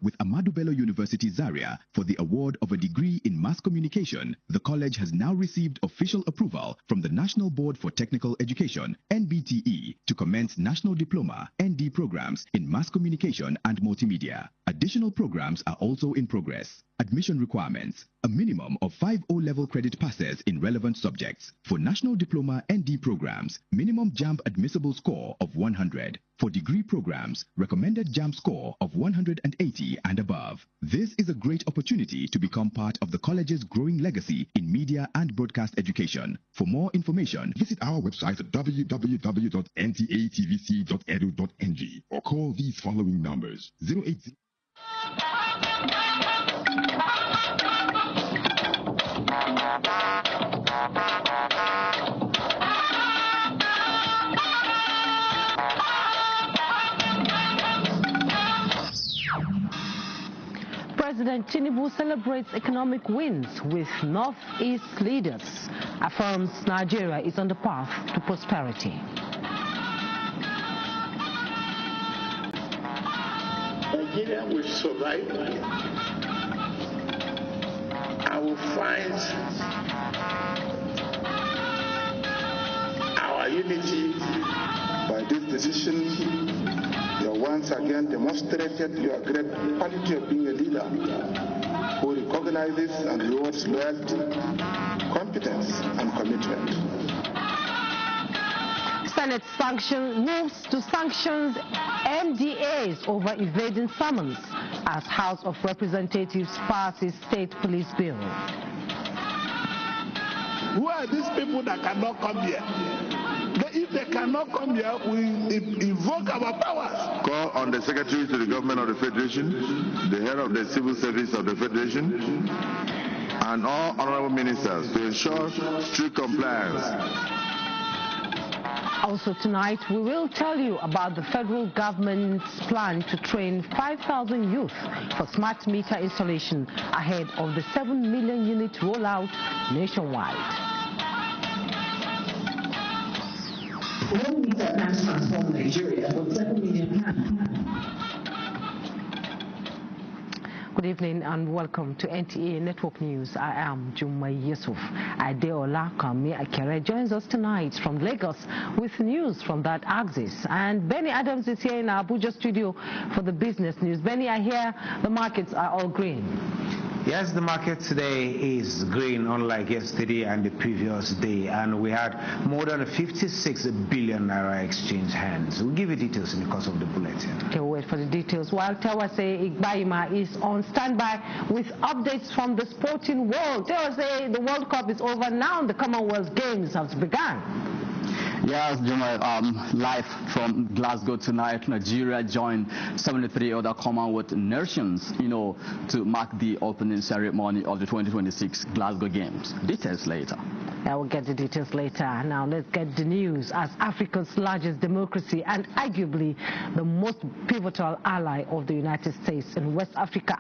With Ahmadu Bello University Zaria for the award of a degree in mass communication, the college has now received official approval from the National Board for Technical Education, NBTE, to commence National Diploma, ND programs in mass communication and multimedia. Additional programs are also in progress. Admission requirements: a minimum of 5 O-level credit passes in relevant subjects. For National Diploma ND programs, minimum JAMB admissible score of 100. For degree programs, recommended JAMB score of 180 and above. This is a great opportunity to become part of the college's growing legacy in media and broadcast education. For more information, visit our website at www.ntatvc.edu.ng or call these following numbers: 080. President Tinubu celebrates economic wins with Northeast leaders, affirms Nigeria is on the path to prosperity. Nigeria will survive and will find our unity. By this decision, you have once again demonstrated your great quality of being a leader who recognizes and rewards loyalty, competence, and commitment. Senate moves to sanctions MDAs over evading summons as House of Representatives passes state police bill. Who are these people that cannot come here? If they cannot come here, we invoke our powers. Call on the Secretary to the Government of the Federation, the head of the Civil Service of the Federation, and all honorable ministers to ensure strict compliance. Also tonight, we will tell you about the federal government's plan to train 5,000 youth for smart meter installation ahead of the 7 million unit rollout nationwide. One meter can transform Nigeria for 7 million pounds. Good evening and welcome to NTA Network News. I am Jumai Yusuf. Adeola Kami Akere joins us tonight from Lagos with news from that axis. And Benny Adams is here in our Abuja studio for the business news. Benny, I hear the markets are all green. Yes, the market today is green, unlike yesterday and the previous day, and we had more than 56 billion naira exchange hands. We'll give you details in the course of the bulletin. Okay, we'll wait for the details. While Tewase Igbaima is on standby with updates from the sporting world. Tewase, the World Cup is over now. The Commonwealth Games have begun. Yes, Juma, live from Glasgow tonight. Nigeria joined 73 other Commonwealth nations, to mark the opening ceremony of the 2026 Glasgow Games. Details later. Yeah, we'll get the details later. Now let's get the news. As Africa's largest democracy and arguably the most pivotal ally of the United States in West Africa,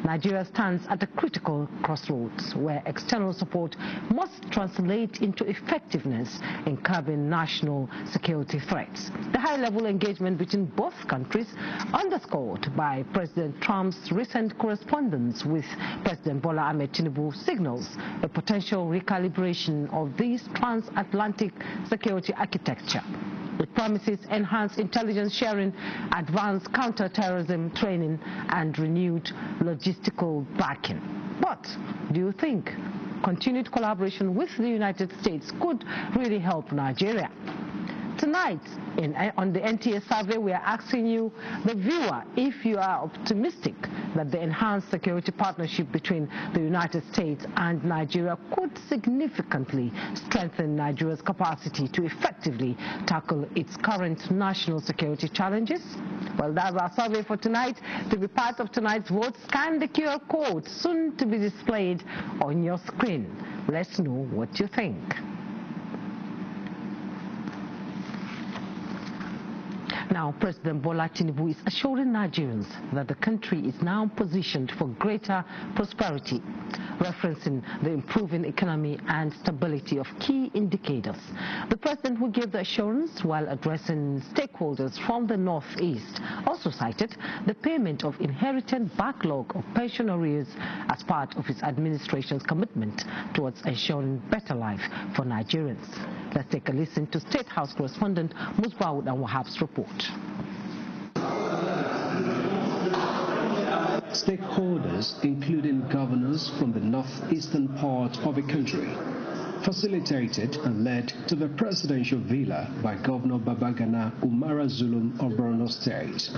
Nigeria stands at a critical crossroads where external support must translate into effectiveness in curbing national security threats. The high-level engagement between both countries, underscored by President Trump's recent correspondence with President Bola Ahmed Tinubu, signals a potential recalibration of this transatlantic security architecture. It promises enhanced intelligence sharing, advanced counter-terrorism training, and renewed logistical backing. But do you think continued collaboration with the United States could really help Nigeria? Tonight, on the NTA survey, we are asking you, the viewer, if you are optimistic that the enhanced security partnership between the United States and Nigeria could significantly strengthen Nigeria's capacity to effectively tackle its current national security challenges. Well, that's our survey for tonight. To be part of tonight's vote, scan the QR code soon to be displayed on your screen. Let's know what you think. Now, President Bola Tinubu is assuring Nigerians that the country is now positioned for greater prosperity, referencing the improving economy and stability of key indicators. The president, who gave the assurance while addressing stakeholders from the Northeast, also cited the payment of inherited backlog of pension arrears as part of his administration's commitment towards ensuring better life for Nigerians. Let's take a listen to State House correspondent Musbaud and Wahab's report. Stakeholders, including governors from the northeastern part of the country, facilitated and led to the presidential villa by Governor Babagana Umara Zulum of Borno State.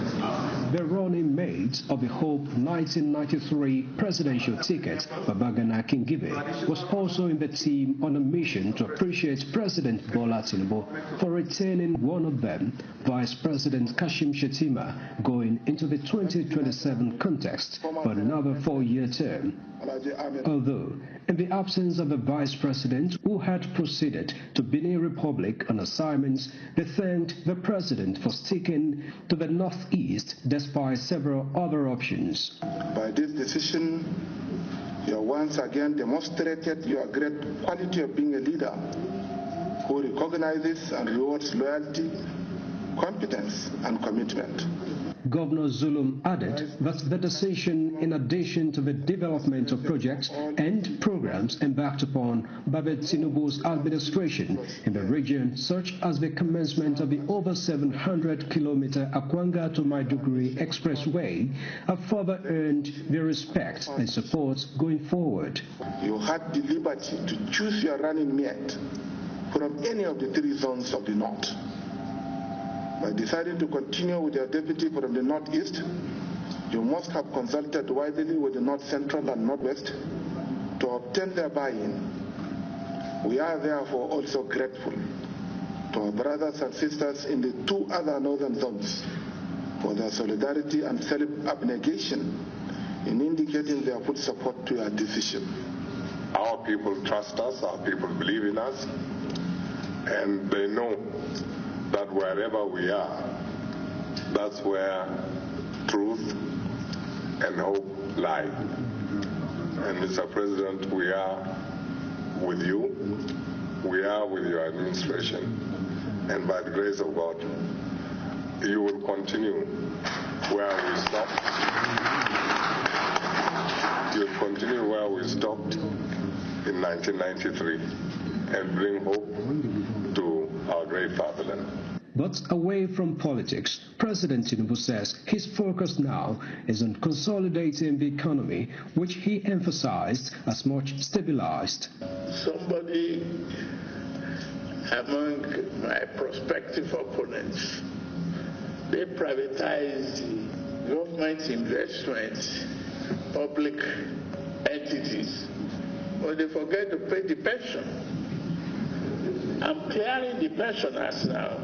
The running mate of the Hope 1993 presidential ticket, Babagana Kingibe, was also in the team on a mission to appreciate President Bola Tinubu for retaining one of them, Vice President Kashim Shettima, going into the 2027 contest for another 4-year term. Although, in the absence of the Vice President, who had proceeded to Benin Republic on assignments, they thanked the President for sticking to the Northeast despite several other options. By this decision, you have once again demonstrated your great quality of being a leader who recognizes and rewards loyalty, competence, and commitment. Governor Zulum added that the decision, in addition to the development of projects and programs embarked upon by the Tinubu's administration in the region, such as the commencement of the over 700-kilometer Akwanga to Maiduguri Expressway, have further earned their respect and support going forward. You had the liberty to choose your running mate from any of the 3 zones of the North. By deciding to continue with your deputy from the Northeast, you must have consulted widely with the North Central and Northwest to obtain their buy-in. We are therefore also grateful to our brothers and sisters in the 2 other northern zones for their solidarity and self-abnegation in indicating their full support to your decision. Our people trust us, our people believe in us, and they know that wherever we are, that's where truth and hope lie. And Mr. President, we are with you, we are with your administration, and by the grace of God, you will continue where we stopped. You'll continue where we stopped in 1993 and bring hope to our great fatherland. But away from politics, President Tinubu says his focus now is on consolidating the economy, which he emphasized as much stabilized. Somebody among my prospective opponents, they privatize the government investments, public entities, but they forget to pay the pension. I'm clearing the pensioners now.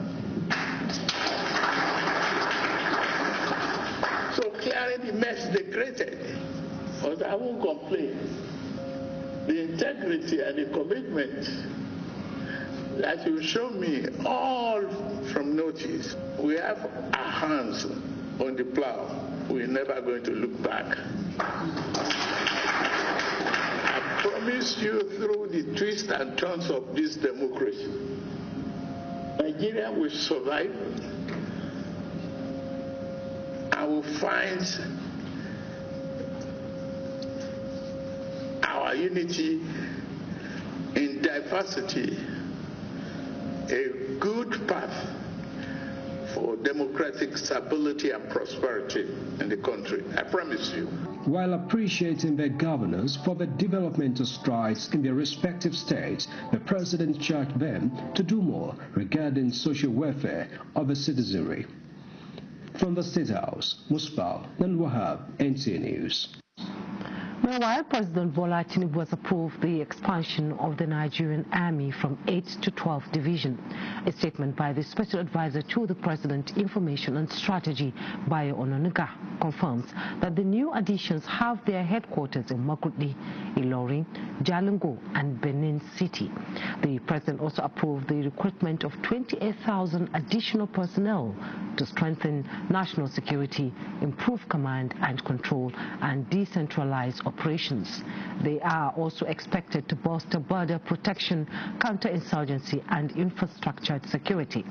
So clearing the mess they created. But I won't complain. The integrity and the commitment that you show me, all from notice. We have our hands on the plow. We're never going to look back. I promise you, through the twists and turns of this democracy, Nigeria will survive and will find our unity in diversity a good path for democratic stability and prosperity in the country. I promise you. While appreciating their governors for the developmental strides in their respective states, the president charged them to do more regarding social welfare of the citizenry. From the State House, Musbal and Wahab, NTA News. Meanwhile, President Bola Tinubu has approved the expansion of the Nigerian Army from 8 to 12 divisions. A statement by the Special Advisor to the President, Information and Strategy, Bayo Ononuga, confirms that the new additions have their headquarters in Makurdi, Ilorin, Jalingo and Benin City. The President also approved the recruitment of 28,000 additional personnel to strengthen national security, improve command and control, and decentralize operations. They are also expected to bolster border protection, counterinsurgency, and infrastructure security.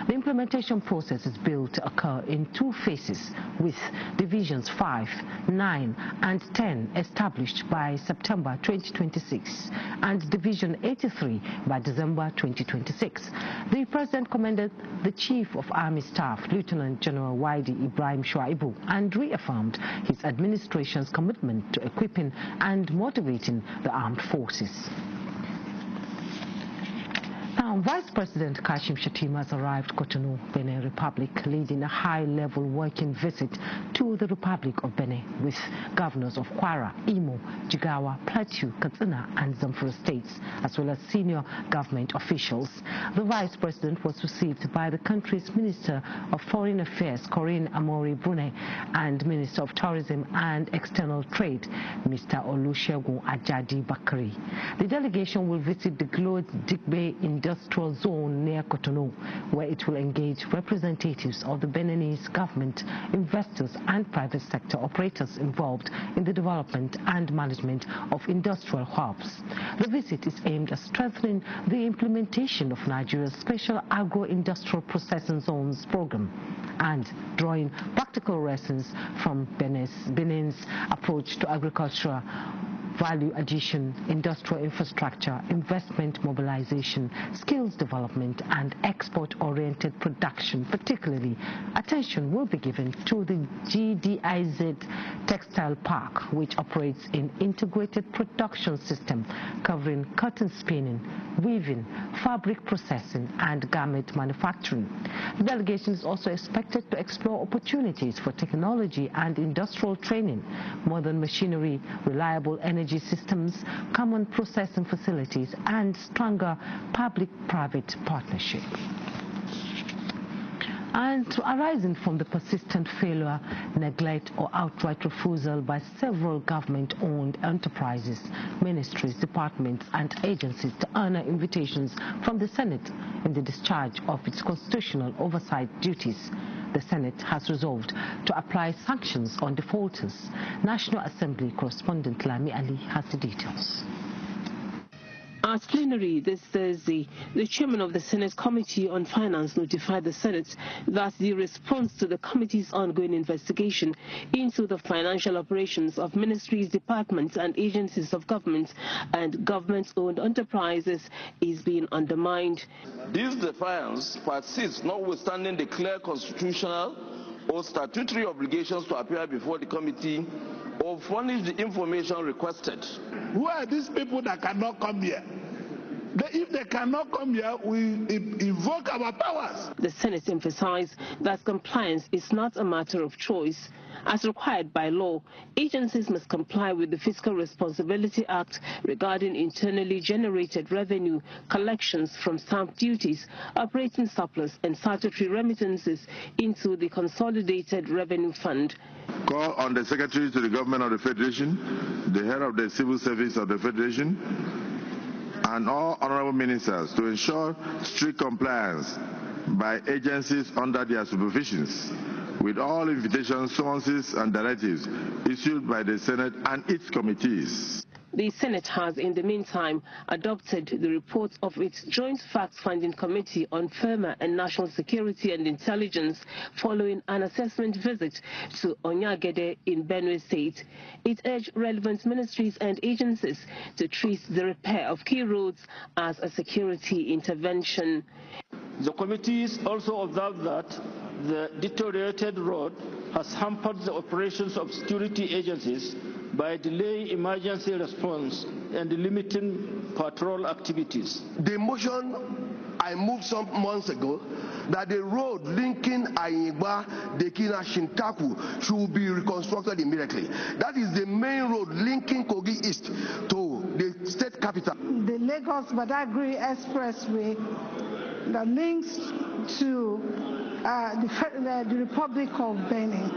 The implementation process is built to occur in 2 phases, with Divisions 5, 9, and 10 established by September 2026, and Division 83 by December 2026. The President commended the Chief of Army Staff, Lieutenant General Waidi Ibrahim Shuaibu, and reaffirmed his administration's commitment to equipping and motivating the armed forces. Now, Vice President Kashim Shettima has arrived Cotonou, Benin Republic, leading a high-level working visit to the Republic of Benin with governors of Kwara, Imo, Jigawa, Plateau, Katsina and Zamfara states, as well as senior government officials. The Vice President was received by the country's Minister of Foreign Affairs, Corinne Amori Brune, and Minister of Tourism and External Trade, Mr. Olusegun Ajadi Bakari. The delegation will visit the Glode Digbe Industrial Zone near Cotonou, where it will engage representatives of the Beninese government, investors and private sector operators involved in the development and management of industrial hubs. The visit is aimed at strengthening the implementation of Nigeria's Special Agro-Industrial Processing Zones program and drawing practical lessons from Benin's approach to agricultural value addition, industrial infrastructure, investment mobilization, skills development, and export-oriented production. Particularly, attention will be given to the GDIZ Textile Park, which operates an integrated production system covering cotton spinning, weaving, fabric processing, and garment manufacturing. The delegation is also expected to explore opportunities for technology and industrial training, modern machinery, reliable energy systems, common processing facilities, and stronger public-private partnership. And arising from the persistent failure, neglect, or outright refusal by several government-owned enterprises, ministries, departments, and agencies to honor invitations from the Senate in the discharge of its constitutional oversight duties, the Senate has resolved to apply sanctions on defaulters. National Assembly correspondent Lami Ali has the details. At plenary this Thursday, the chairman of the Senate Committee on Finance notified the Senate that the response to the committee's ongoing investigation into the financial operations of ministries, departments, and agencies of government and government-owned enterprises is being undermined. This defiance persists notwithstanding the clear constitutional or statutory obligations to appear before the committee or furnish the information requested. Who are these people that cannot come here? If they cannot come here, we invoke our powers. The Senate emphasized that compliance is not a matter of choice. As required by law, agencies must comply with the Fiscal Responsibility Act regarding internally generated revenue, collections from stamp duties, operating surplus, and statutory remittances into the Consolidated Revenue Fund. Call on the Secretary to the Government of the Federation, the Head of the Civil Service of the Federation, and all honorable ministers to ensure strict compliance by agencies under their supervisions with all invitations, summonses, and directives issued by the Senate and its committees. The Senate has, in the meantime, adopted the report of its Joint Fact-Finding Committee on Firma and National Security and Intelligence following an assessment visit to Onyagede in Benue State. It urged relevant ministries and agencies to treat the repair of key roads as a security intervention. The committees also observed that the deteriorated road has hampered the operations of security agencies by delaying emergency response and limiting patrol activities. The motion I moved some months ago that the road linking Ayingba, Dekina, Shinkaku should be reconstructed immediately. That is the main road linking Kogi East to the state capital. The Lagos-Badagry Expressway that links to the Republic of Benin.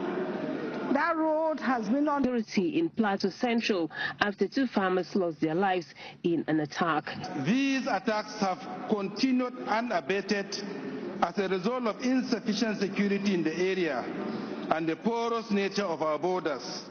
That road has been on security in Plateau Central after 2 farmers lost their lives in an attack. These attacks have continued unabated as a result of insufficient security in the area and the porous nature of our borders.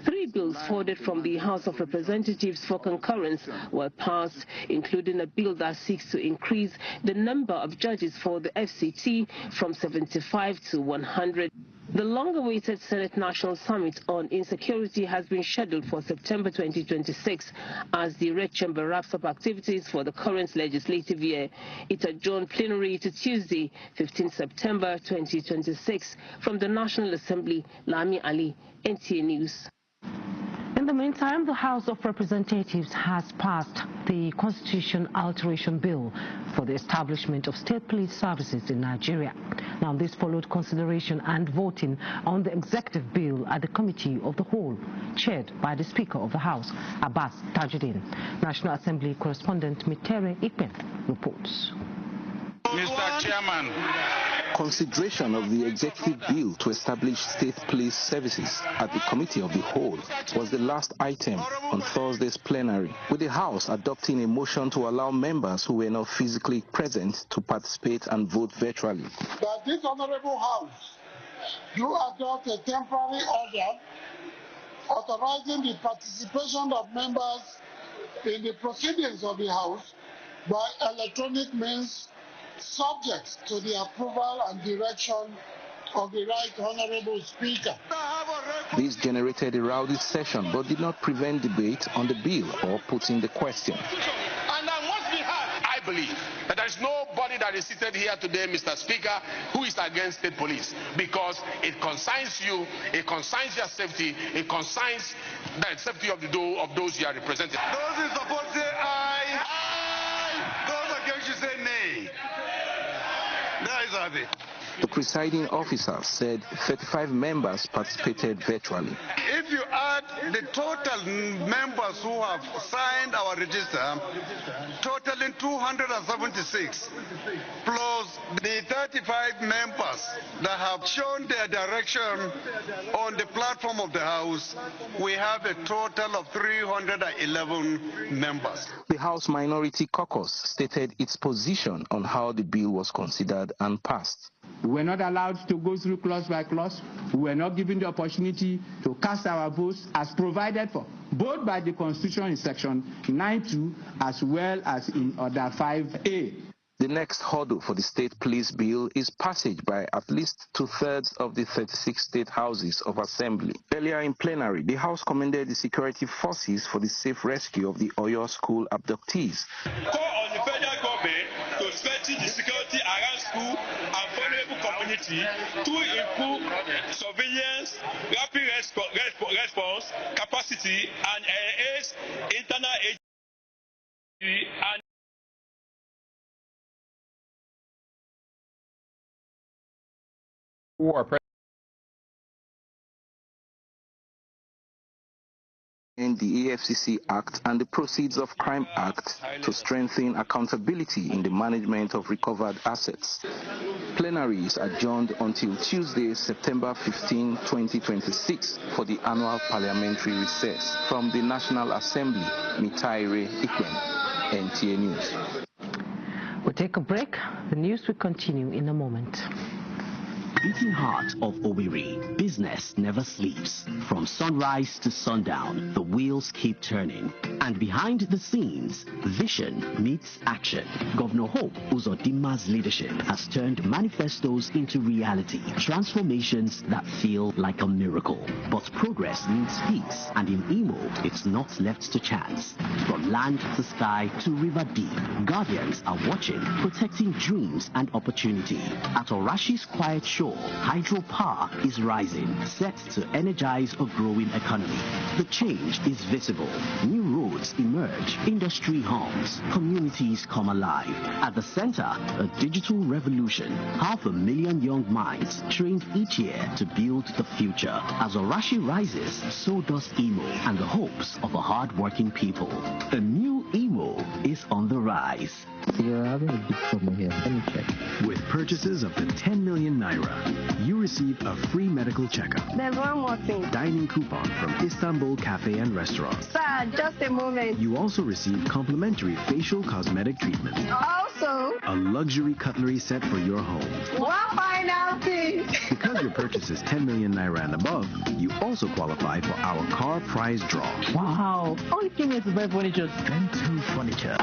3 bills forwarded from the House of Representatives for concurrence were passed, including a bill that seeks to increase the number of judges for the FCT from 75 to 100. The long-awaited Senate National Summit on Insecurity has been scheduled for September 2026 as the Red Chamber wraps up activities for the current legislative year. It adjourned plenary to Tuesday, 15 September 2026. From the National Assembly, Lami Ali, NTA News. In the meantime, the House of Representatives has passed the Constitution Alteration Bill for the establishment of state police services in Nigeria. Now, this followed consideration and voting on the executive bill at the Committee of the Whole, chaired by the Speaker of the House, Abbas Tajuddin. National Assembly correspondent Mitere Ikpen reports. Mr. Chairman. Consideration of the executive bill to establish state police services at the Committee of the Whole was the last item on Thursday's plenary, with the House adopting a motion to allow members who were not physically present to participate and vote virtually. That this Honorable House do adopt a temporary order authorizing the participation of members in the proceedings of the House by electronic means, subject to the approval and direction of the Right Honorable Speaker. This generated a rowdy session but did not prevent debate on the bill or putting the question. And on one's behalf, I believe that there is nobody that is seated here today, Mr. Speaker, who is against state police, because it concerns you, it concerns your safety, it concerns the safety of those you are representing. Those in support say aye. Aye. Those against should say nay. The presiding officer said 35 members participated virtually. If you add the total members who have signed our register, totaling 276, plus the 35 members that have shown their direction on the platform of the House, we have a total of 311 members. The House Minority Caucus stated its position on how the bill was considered and passed. We were not allowed to go through clause by clause. We were not given the opportunity to cast our votes as provided for, both by the Constitution in Section 9.2 as well as in Order 5A. The next hurdle for the state police bill is passage by at least 2/3 of the 36 state houses of assembly. Earlier in plenary, the House commended the security forces for the safe rescue of the Oyo school abductees. Call on the federal government to strengthen the security around school and vulnerable community to improve surveillance, rapid response capacity, and enhance internal agency and and the AFCC Act and the Proceeds of Crime Act to strengthen accountability in the management of recovered assets. Plenary is adjourned until Tuesday, September 15, 2026 for the annual parliamentary recess. From the National Assembly, Mitaire Ikwen, NTA News. We'll take a break. The news will continue in a moment. Beating heart of Owerri, business never sleeps. From sunrise to sundown, the wheels keep turning. And behind the scenes, vision meets action. Governor Hope Uzodimma's leadership has turned manifestos into reality. Transformations that feel like a miracle. But progress needs peace, and in Imo, it's not left to chance. From land to sky to river deep, guardians are watching, protecting dreams and opportunity. At Orashi's quiet shore, hydropower is rising, set to energize a growing economy. The change is visible. New roads roads emerge, industry hums, communities come alive. At the center, a digital revolution. 500,000 young minds trained each year to build the future. As Orashi rises, so does Imo and the hopes of a hard-working people. A new Imo is on the rise. You're having a big promo here. Let me check. With purchases of the 10 million naira, you receive a free medical checkup. There's one more thing. Dining coupon from Istanbul Cafe and Restaurant. Sir, just a moment. You also receive complimentary facial cosmetic treatment. Also, a luxury cutlery set for your home. One final thing. Because your purchase is 10 million naira and above, you also qualify for our car prize draw. Wow. Only came here to buy furniture. Then to furniture.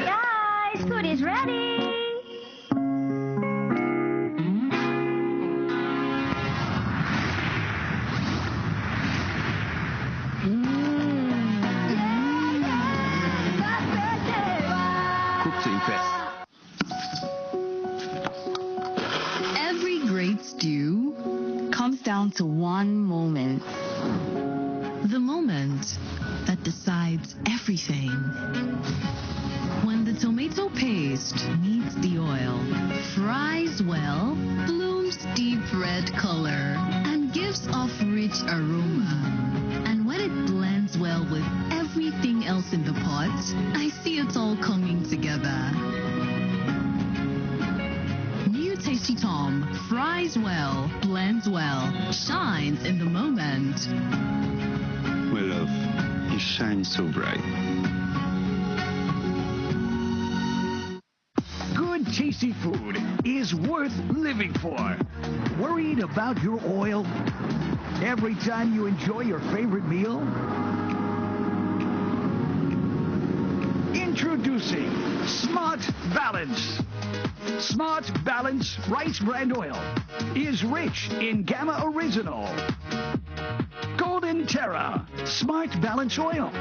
Guys, food is ready. Cook to impress. Every great stew comes down to one moment. The moment that decides everything. When the tomato paste meets the oil, fries well, blooms deep red color, and gives off rich aroma. And when it blends well with everything else in the pot, I see it all coming together. Tasty Tom fries well, blends well, shines in the moment. My love, you shine so bright. Good, tasty food is worth living for. Worried about your oil? Every time you enjoy your favorite meal? Introducing Smart Balance. Smart Balance Rice Bran Oil is rich in Gamma Original. Golden Terra Smart Balance Oil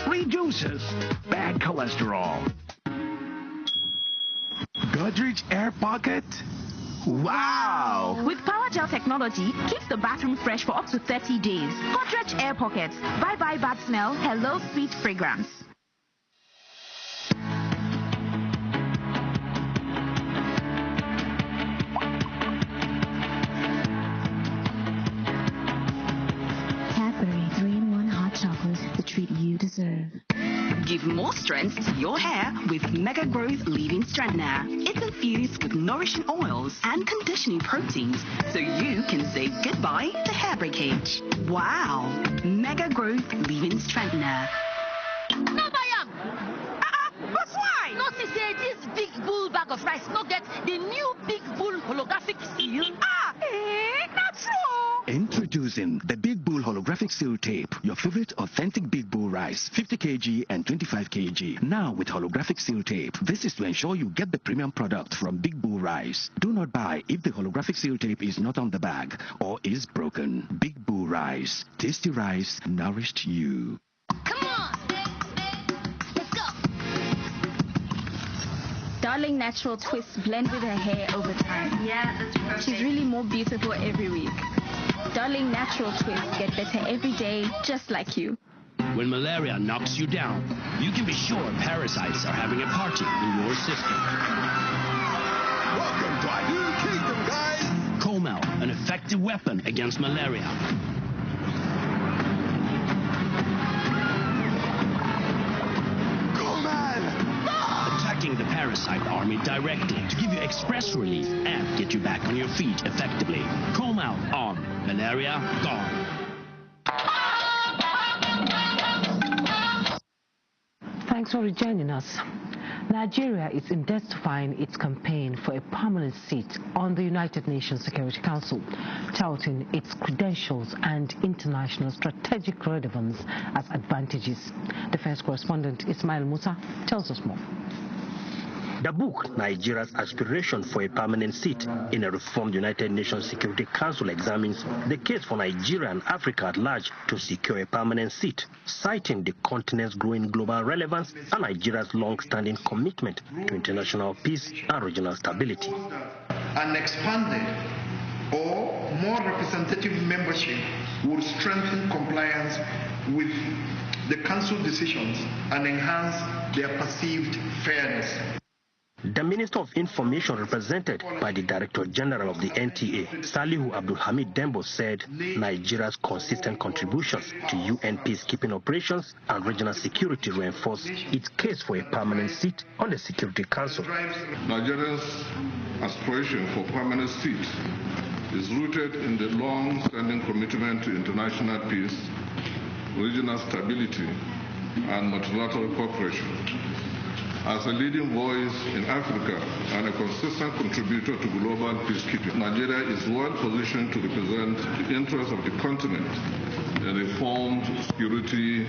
reduces bad cholesterol. Godrej Air Pocket. Wow! With Power Gel technology, keeps the bathroom fresh for up to 30 days. Godrej Air Pockets. Bye-bye bad smell. Hello sweet fragrance. The treat you deserve. Give more strength to your hair with Mega Growth Leave-In Strengthener. It's infused with nourishing oils and conditioning proteins so you can say goodbye to hair breakage. Wow! Mega Growth Leave-In Strengthener. No buy am. But why? No see say this big bull bag of rice no get the new big bull holographic seal. Not true. Introducing the Big Bull Holographic Seal Tape, your favorite authentic Big Bull rice, 50 kg and 25 kg. Now with Holographic Seal Tape. This is to ensure you get the premium product from Big Bull Rice. Do not buy if the Holographic Seal Tape is not on the bag or is broken. Big Bull Rice. Tasty rice nourished you. Come on. Let's go. Darling Natural Twists blend with her hair over time. Yeah, that's perfect. She's really more beautiful every week. Darling Natural Twists get better every day, just like you. When malaria knocks you down, you can be sure parasites are having a party in your system. Welcome to our new kingdom, guys! Comel, an effective weapon against malaria. Attacking the parasite army directly to give you express relief and get you back on your feet effectively. Comel on. Malaria gone. Thanks for joining us. Nigeria is intensifying its campaign for a permanent seat on the United Nations Security Council, touting its credentials and international strategic relevance as advantages. Defense correspondent Ismail Musa tells us more. The book, Nigeria's Aspiration for a Permanent Seat in a Reformed United Nations Security Council, examines the case for Nigeria and Africa at large to secure a permanent seat, citing the continent's growing global relevance and Nigeria's long-standing commitment to international peace and regional stability. An expanded or more representative membership would strengthen compliance with the council decisions and enhance their perceived fairness. The Minister of Information, represented by the Director General of the NTA, Salihu Abdul Hamid Dembo, said Nigeria's consistent contributions to UN peacekeeping operations and regional security reinforce its case for a permanent seat on the Security Council. Nigeria's aspiration for permanent seat is rooted in the long-standing commitment to international peace, regional stability, and multilateral cooperation. As a leading voice in Africa and a consistent contributor to global peacekeeping, Nigeria is well positioned to represent the interests of the continent in a formed Security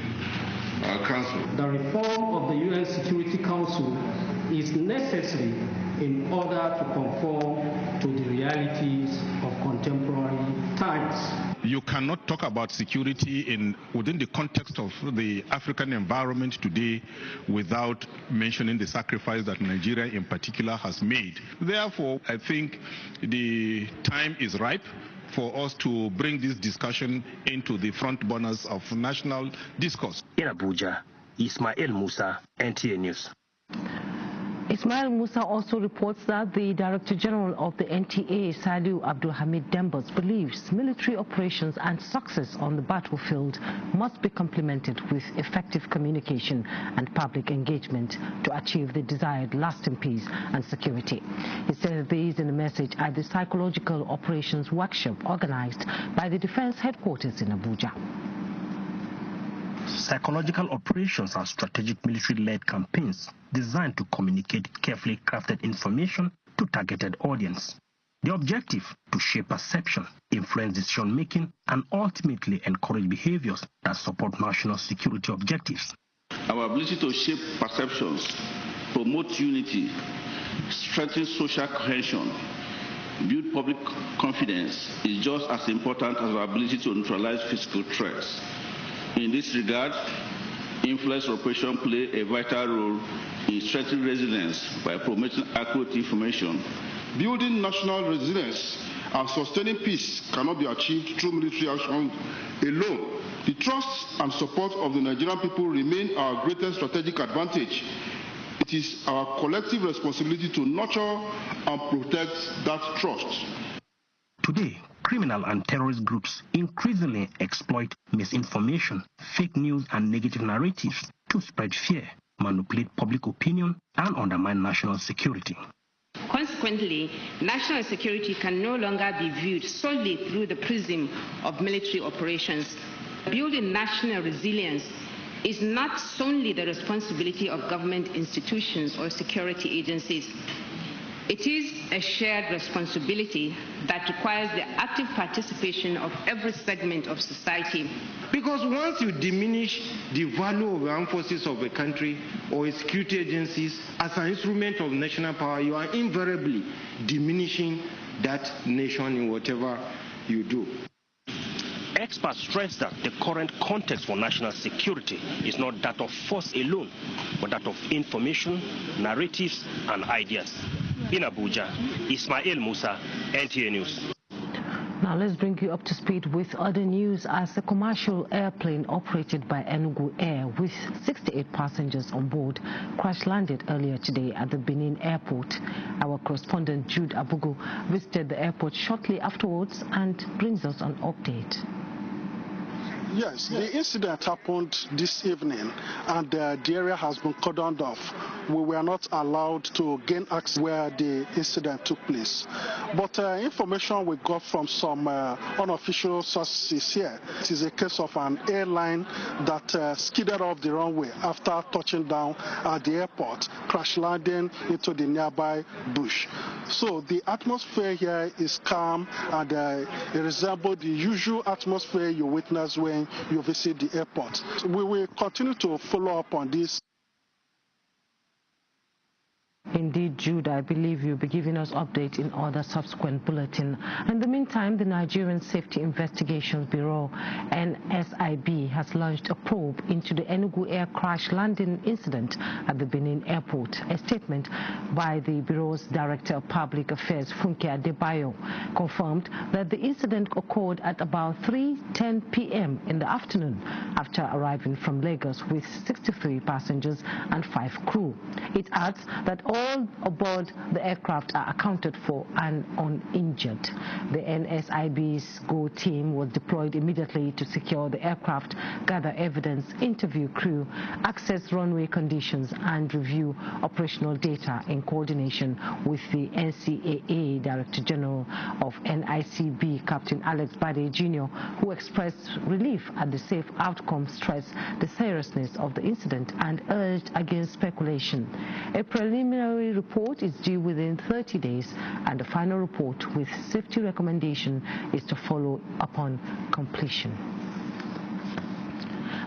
Council. The reform of the UN Security Council is necessary in order to conform to the realities of contemporary times. You cannot talk about security within the context of the African environment today without mentioning the sacrifice that Nigeria in particular has made. Therefore, I think the time is ripe for us to bring this discussion into the front burners of national discourse. In Abuja, Ismail Musa, NTA News. Ismail Musa also reports that the Director General of the NTA, Salihu Abdul Hamid Dembo, believes military operations and success on the battlefield must be complemented with effective communication and public engagement to achieve the desired lasting peace and security. He said these in a message at the Psychological Operations Workshop organized by the Defense Headquarters in Abuja. Psychological operations are strategic military-led campaigns designed to communicate carefully crafted information to targeted audience. The objective, to shape perception, influence decision-making, and ultimately encourage behaviors that support national security objectives. Our ability to shape perceptions, promote unity, strengthen social cohesion, build public confidence is just as important as our ability to neutralize physical threats. In this regard, influence operations play a vital role in strengthening resilience by promoting accurate information. Building national resilience and sustaining peace cannot be achieved through military action alone. The trust and support of the Nigerian people remain our greatest strategic advantage. It is our collective responsibility to nurture and protect that trust. Today, criminal and terrorist groups increasingly exploit misinformation, fake news, and negative narratives to spread fear, manipulate public opinion, and undermine national security. Consequently, national security can no longer be viewed solely through the prism of military operations. Building national resilience is not solely the responsibility of government institutions or security agencies. It is a shared responsibility that requires the active participation of every segment of society. Because once you diminish the value of the armed forces of a country or its security agencies as an instrument of national power, you are invariably diminishing that nation in whatever you do. Experts stress that the current context for national security is not that of force alone, but that of information, narratives, and ideas. In Abuja, Ismail Musa, NTA News. Now let's bring you up to speed with other news as a commercial airplane operated by Enugu Air with 68 passengers on board crash-landed earlier today at the Benin airport. Our correspondent Jude Abugu visited the airport shortly afterwards and brings us an update. Yes, the incident happened this evening and the area has been cordoned off. We were not allowed to gain access where the incident took place. But information we got from some unofficial sources here, it is a case of an airline that skidded off the runway after touching down at the airport, crash landing into the nearby bush. So the atmosphere here is calm and it resembles the usual atmosphere you witness when you visit the airport. We will continue to follow up on this. Indeed, Jude, I believe you'll be giving us updates in other subsequent bulletin. In the meantime, the Nigerian Safety Investigations Bureau, NSIB, has launched a probe into the Enugu air crash landing incident at the Benin airport. A statement by the Bureau's Director of Public Affairs, Funke Adebayo, confirmed that the incident occurred at about 3:10 p.m. in the afternoon after arriving from Lagos with 63 passengers and 5 crew. It adds that all aboard the aircraft are accounted for and uninjured. The NSIB's GO team was deployed immediately to secure the aircraft, gather evidence, interview crew, access runway conditions, and review operational data in coordination with the NCAA Director General of NICB, Captain Alex Bade Jr., who expressed relief at the safe outcome, stressed the seriousness of the incident, and urged against speculation. A preliminary report is due within 30 days, and the final report with safety recommendation is to follow upon completion.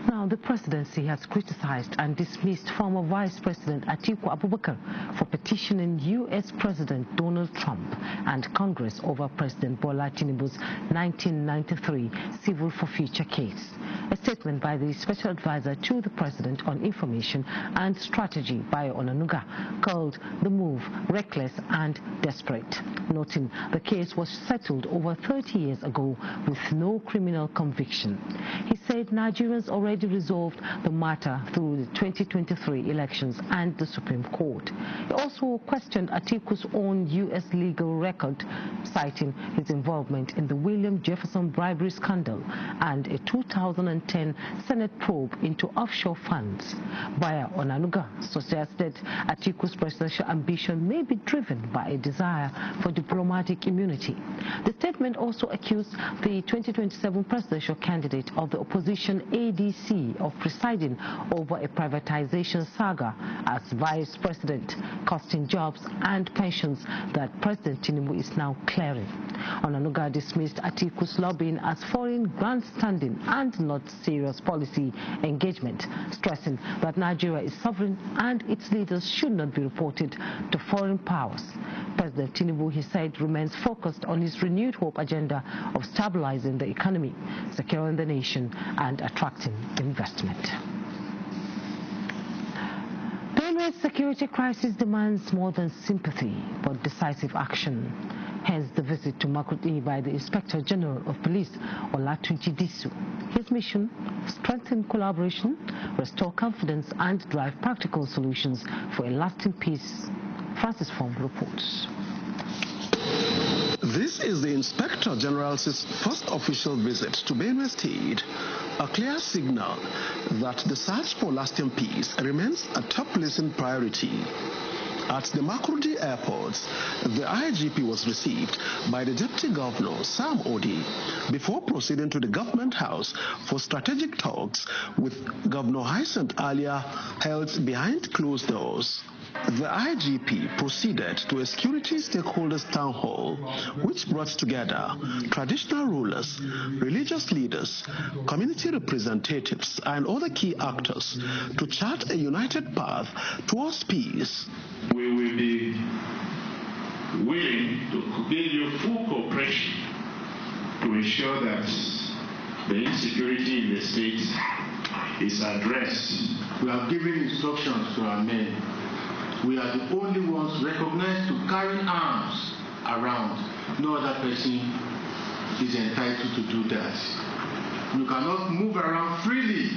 Now, the presidency has criticized and dismissed former Vice President Atiku Abubakar for petitioning U.S. President Donald Trump and Congress over President Bola Tinubu's 1993 civil forfeiture case. A statement by the Special Advisor to the President on Information and Strategy, Bayo Onanuga, called the move reckless and desperate, noting the case was settled over 30 years ago with no criminal conviction. He said Nigerians already resolved the matter through the 2023 elections and the Supreme Court. He also questioned Atiku's own U.S. legal record, citing his involvement in the William Jefferson bribery scandal and a 2010 Senate probe into offshore funds. Bayo Onanuga suggested Atiku's presidential ambition may be driven by a desire for diplomatic immunity. The statement also accused the 2027 presidential candidate of the opposition ADC of presiding over a privatization saga as vice president, costing jobs and pensions that President Tinubu is now clearing. Onanuga dismissed Atiku's lobbying as foreign grandstanding and not serious policy engagement, stressing that Nigeria is sovereign and its leaders should not be reported to foreign powers. President Tinubu, he said, remains focused on his renewed hope agenda of stabilizing the economy, securing the nation, and attracting investment. Benue's security crisis demands more than sympathy, but decisive action. Hence the visit to Makurdi by the Inspector General of Police, Olatunji Disu. His mission: strengthen collaboration, restore confidence, and drive practical solutions for a lasting peace. Francis Fong reports. This is the Inspector General's first official visit to Benue State, a clear signal that the search for lasting peace remains a top-list priority. At the Makurdi airport, the IGP was received by the Deputy Governor, Sam Odi, before proceeding to the Government House for strategic talks with Governor Hyacinth Alia held behind closed doors. The IGP proceeded to a security stakeholders town hall, which brought together traditional rulers, religious leaders, community representatives, and other key actors to chart a united path towards peace. We will be willing to give you full cooperation to ensure that the insecurity in the state is addressed. We have given instructions to our men. We are the only ones recognized to carry arms around. No other person is entitled to do that. You cannot move around freely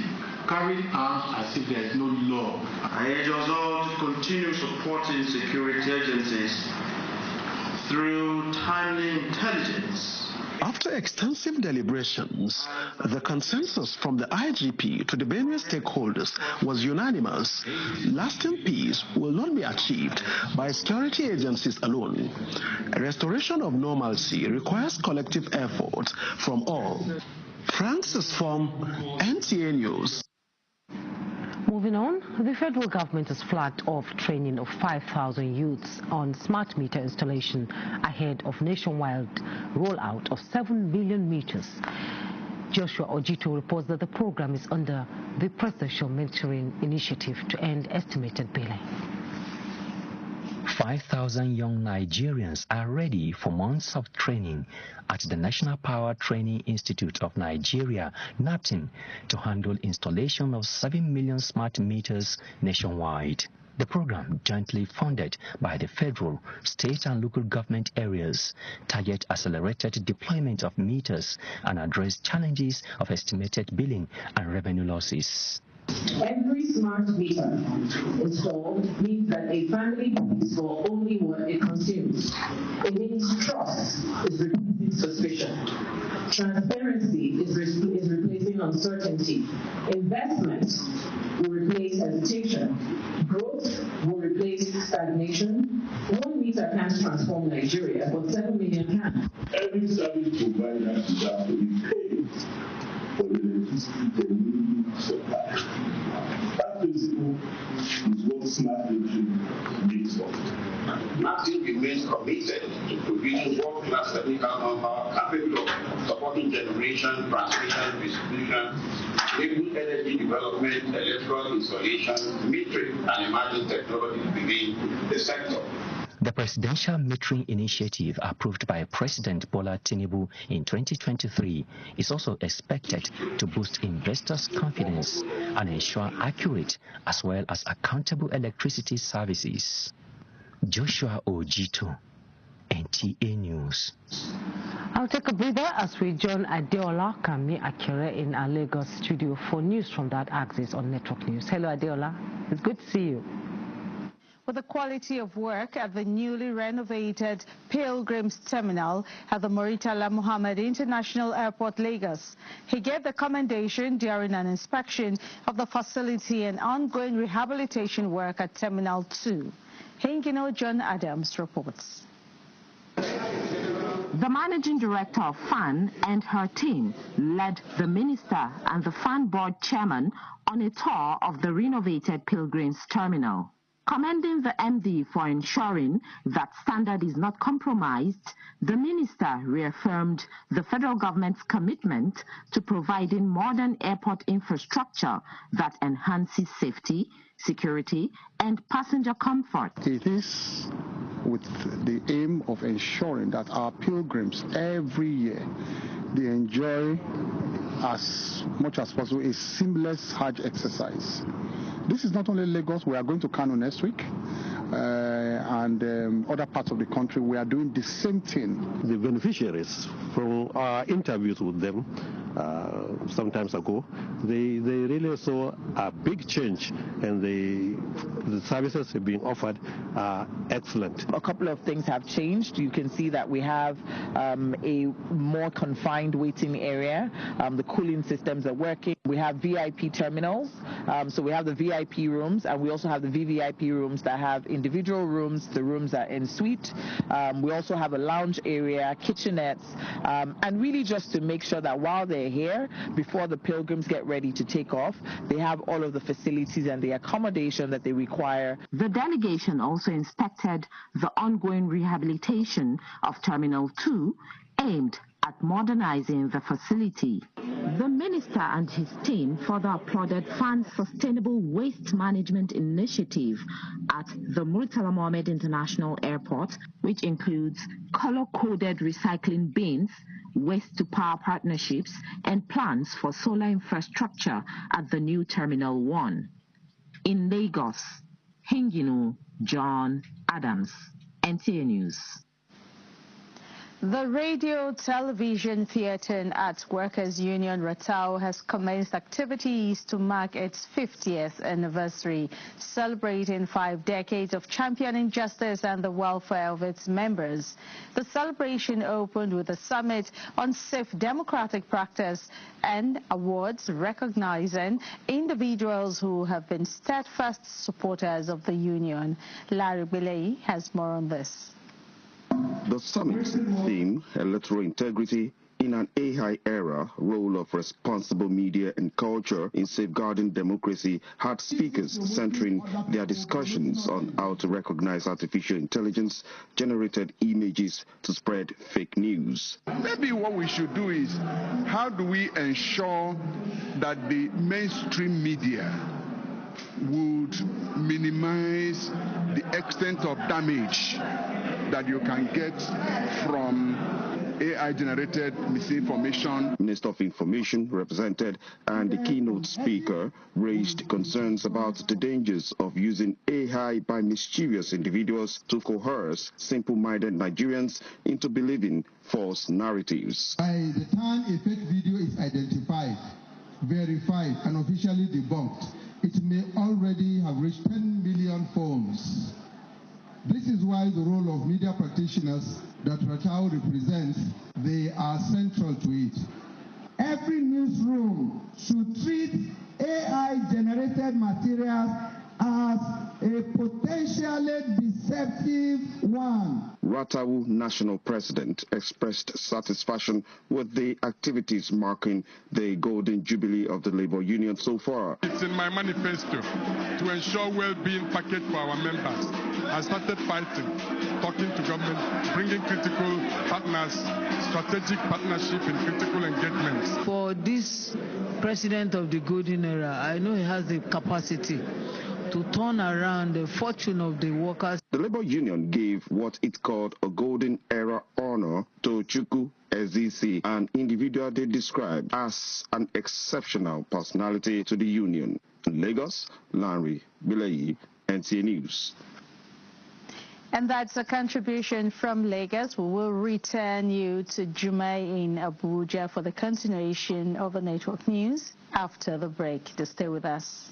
carrying arms as if there is no law. I urge us all to continue supporting security agencies through timely intelligence. After extensive deliberations, the consensus from the IGP to the Benue stakeholders was unanimous. Lasting peace will not be achieved by security agencies alone. A restoration of normalcy requires collective effort from all. Francis from NTA News. Moving on, the federal government has flagged off training of 5,000 youths on smart meter installation ahead of nationwide rollout of 7 million meters. Joshua Ojito reports that the program is under the Presidential Mentoring Initiative to end estimated billing. 5,000 young Nigerians are ready for months of training at the National Power Training Institute of Nigeria, NAPTIN, to handle installation of 7 million smart meters nationwide. The program, jointly funded by the federal, state and local government areas, targets accelerated deployment of meters and address challenges of estimated billing and revenue losses. Every smart meter installed means that a family pays for only what it consumes. It means trust is replacing suspicion. Transparency is replacing uncertainty. Investment will replace hesitation. Growth will replace stagnation. 1 meter can't transform Nigeria, but 7 million can. Every service provider should have to be paid for the electricity they will supply. That principle is what smart metering means for. NAPTIN remains committed to providing world-class technical know-how capable of supporting generation, transmission, distribution, renewable energy development, electrical installation, metering, and emerging technologies within the sector. The Presidential Metering Initiative, approved by President Bola Tinubu in 2023, is also expected to boost investors' confidence and ensure accurate as well as accountable electricity services. Joshua Ojito, NTA News. I'll take a breather as we join Adeola Kami Akere in our Lagos studio for news from that axis on Network News. Hello, Adeola. It's good to see you. With the quality of work at the newly renovated Pilgrims Terminal at the Muritala Muhammad International Airport, Lagos. He gave the commendation during an inspection of the facility and ongoing rehabilitation work at Terminal 2. Hengino John Adams reports. The managing director of FAN and her team led the minister and the FAN board chairman on a tour of the renovated Pilgrims Terminal. Commending the MD for ensuring that standard is not compromised, the minister reaffirmed the federal government's commitment to providing modern airport infrastructure that enhances safety, security, and passenger comfort. It is with the aim of ensuring that our pilgrims every year, they enjoy as much as possible a seamless Hajj exercise. This is not only Lagos. We are going to Kano next week, and other parts of the country. We are doing the same thing. The beneficiaries, from our interviews with them some times ago, they really saw a big change, and the services being offered are excellent. A couple of things have changed. You can see that we have a more confined waiting area. The cooling systems are working. We have VIP terminals, so we have the VIP rooms, and we also have the VVIP rooms that have individual rooms. The rooms are en suite. We also have a lounge area, kitchenettes, and really just to make sure that while they're here, before the pilgrims get ready to take off, they have all of the facilities and the accommodation that they require. The delegation also inspected the ongoing rehabilitation of Terminal 2, aimed at modernizing the facility. The minister and his team further applauded FAN's Sustainable Waste Management Initiative at the Muritala Mohammed International Airport, which includes color-coded recycling bins, waste-to-power partnerships, and plans for solar infrastructure at the new Terminal 1. In Lagos, Hengino John Adams, NTA News. The Radio Television Theatre and Arts Workers Union Ratau has commenced activities to mark its 50th anniversary, celebrating 5 decades of championing justice and the welfare of its members. The celebration opened with a summit on safe democratic practice and awards recognizing individuals who have been steadfast supporters of the union. Larry Bilei has more on this. The summit's theme, Electoral Integrity in an AI era, role of responsible media and culture in safeguarding democracy, had speakers centering their discussions on how to recognize artificial intelligence-generated images to spread fake news. Maybe what we should do is, how do we ensure that the mainstream media would minimize the extent of damage that you can get from AI-generated misinformation. Minister of Information represented and the keynote speaker raised concerns about the dangers of using AI by mischievous individuals to coerce simple-minded Nigerians into believing false narratives. By the time a fake video is identified, verified, and officially debunked, it may already have reached 10 million phones. This is why the role of media practitioners that Ratao represents, they are central to it. Every newsroom should treat AI-generated materials as a potentially deceptive one. Ratau National President expressed satisfaction with the activities marking the Golden Jubilee of the Labour Union so far. It's in my manifesto to ensure well-being package for our members. I started fighting, talking to government, bringing critical partners, strategic partnership in critical engagements. For this president of the golden era, I know he has the capacity to turn around the fortune of the workers. The Labour Union gave what it called a golden era honor to Chukwu Ezisi, an individual they described as an exceptional personality to the union. In Lagos, Lanre Bilayi, NTA News. And that's a contribution from Lagos. We will return you to Juma in Abuja for the continuation of the network news after the break. Just stay with us.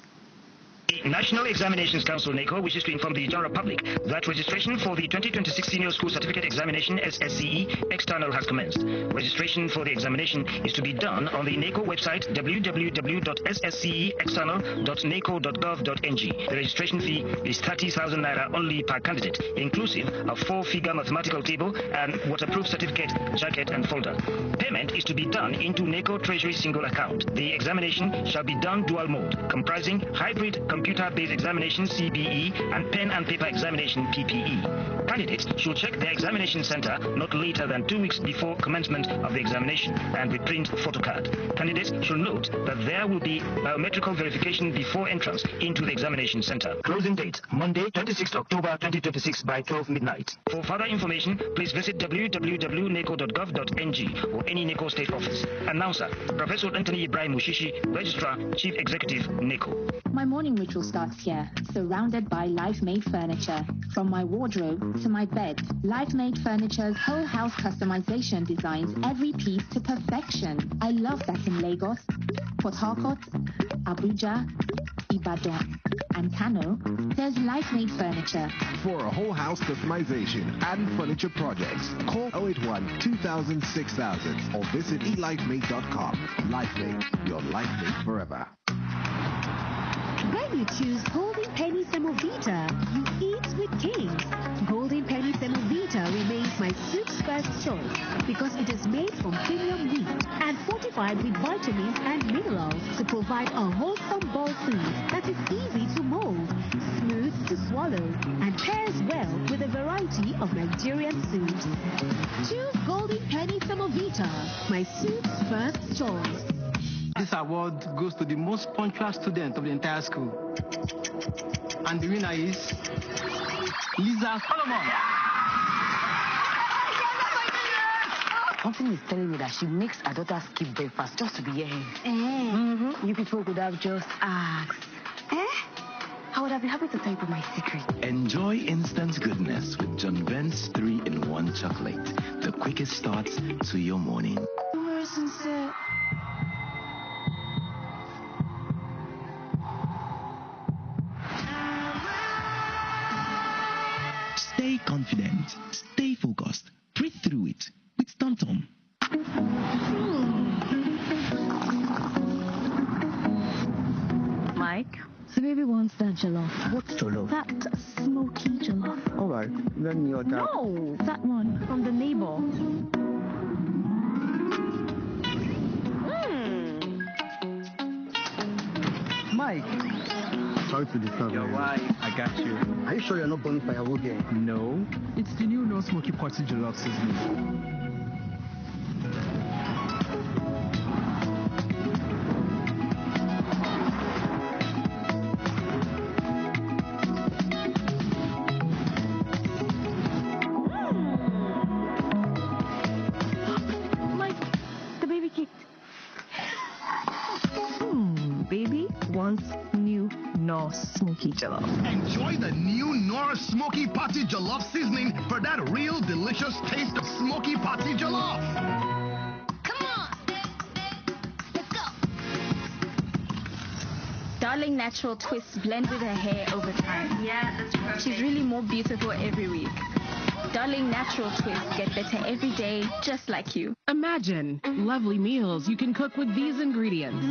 The National Examinations Council, NECO, wishes to inform the general public that registration for the 2026 Senior School Certificate Examination SSCE External has commenced. Registration for the examination is to be done on the NECO website www.ssceexternal.neco.gov.ng. The registration fee is 30,000 naira only per candidate, inclusive of 4-figure mathematical table and waterproof certificate, jacket and folder. Payment is to be done into NECO Treasury single account. The examination shall be done dual mode, comprising hybrid computer-based examination CBE and pen and paper examination PPE. Candidates should check their examination center not later than 2 weeks before commencement of the examination and reprint photocard. Candidates should note that there will be biometrical verification before entrance into the examination center. Closing date, Monday, 26th October 2026 by 12 midnight. For further information, please visit www.neco.gov.ng or any NECO state office. Announcer, Professor Anthony Ibrahim Mushishi, Registrar, Chief Executive, NECO. My morning ritual starts here, surrounded by life-made furniture. From my wardrobe to my bed, life-made furniture's whole house customization designs every piece to perfection. I love that in Lagos, Port Harcourt, Abuja, Ibadan, and Kano, there's life-made furniture. For a whole house customization and furniture projects, call 081-2000-6000 or visit elifemade.com. LifeMade, your life made forever. When you choose Golden Penny Semovita, you eat with kings. Golden Penny Semovita remains my soup's first choice because it is made from premium wheat and fortified with vitamins and minerals to provide a wholesome bowl food that is easy to mold, smooth to swallow, and pairs well with a variety of Nigerian soups. Choose Golden Penny Semovita, my soup's first choice. This award goes to the most punctual student of the entire school. And the winner is Lisa Solomon. Something is telling me that she makes her daughter skip breakfast just to be here. You people could have just asked. I would have been happy to tell you my secret. Enjoy instant goodness with John Vent's 3-in-1 chocolate. The quickest start to your morning. Stay confident, stay focused, breathe through it with TomTom. Mike, the baby wants that jollof. What jollof? That smoky jollof. Alright, let me order. No, that one from the neighbor. Mike. Sorry to disturb you. Your wife, I got you. Are you sure you're not burning firewood here? No, it's the new no smoky potty jollof seasoning. Nora Smoky Jollof. Enjoy the new Nora Smoky Party Jollof seasoning for that real delicious taste of Smoky Party Jollof. Come on. Let's go. Darling natural twists blend with her hair over time. Yeah, that's perfect. She's really more beautiful every week. Darling natural twists get better every day, just like you. Imagine lovely meals you can cook with these ingredients.